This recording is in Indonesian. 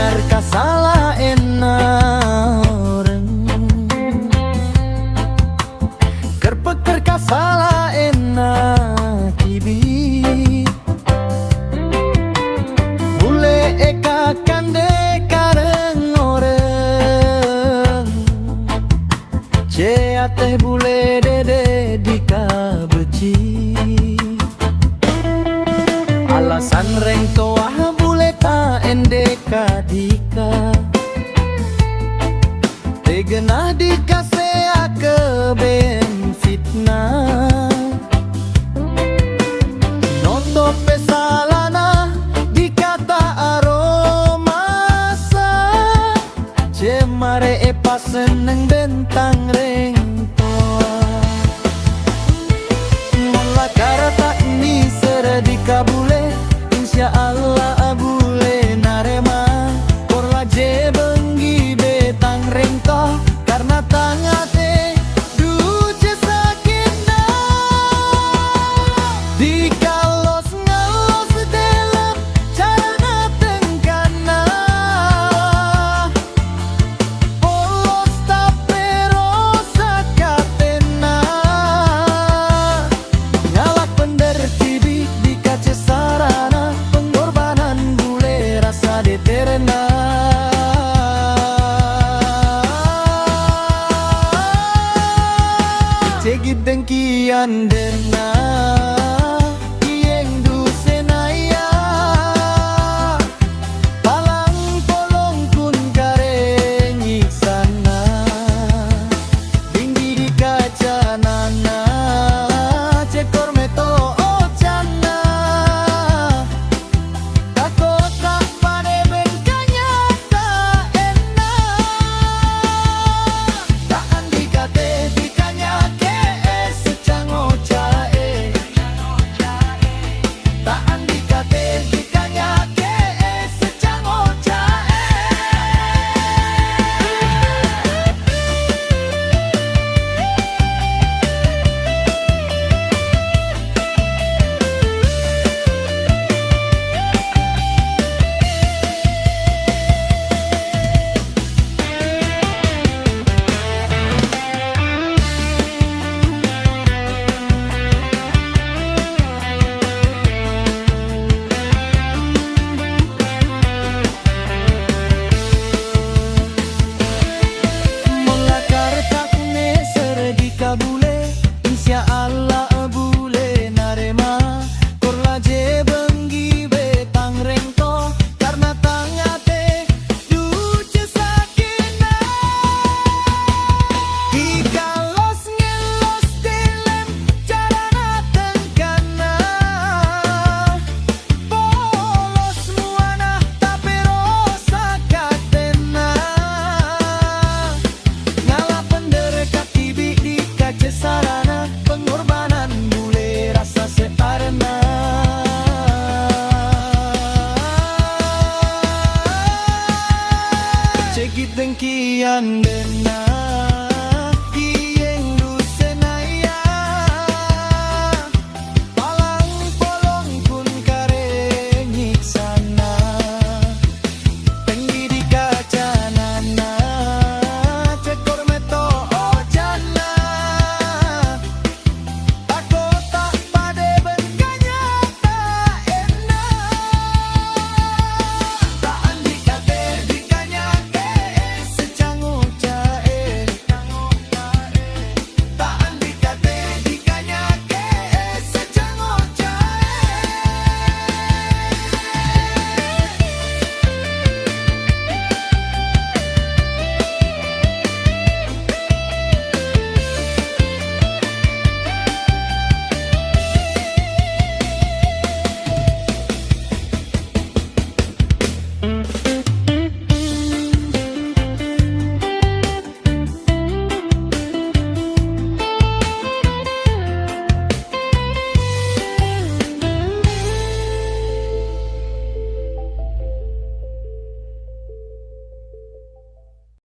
sadar ka salah orang kerpeker ka salah tibi bule eka kande kareng orang ce ateh bule dede dika beci alasan reng toah bule ta endeka dika tegenah dika sea keben fitnah noto pesalana dikata aromasa cemare epa seneng bentang reng toa mola karata ni seredika bule insya Allah bule narema korla je bengi betang reng toh karena tangate duce sakitna di kalos ngalos dalam carana tengkana polos tapero sakatena ngalak pender tibi di kace sarana pengorbanan bule rasa deterena cegit dengkian dena ieng du senaya palang polong kun kare nyiksana tinggi di kaca nana cekor meto ocana takut tak pada bengkanya tak enak tak andikate dikanya ke secang ocae tak andikate dikanya ke secang ocae mola kartak ne seredika bule insya Allah bule narema korla je bengi betang rengko karena tangate duce sakina ikalos ngelos dilem carana tengkana polos muana tapero sakatena ngalah penderekat tibi di kace sarana pengorbanan bule rasa searena cegit dengkian dena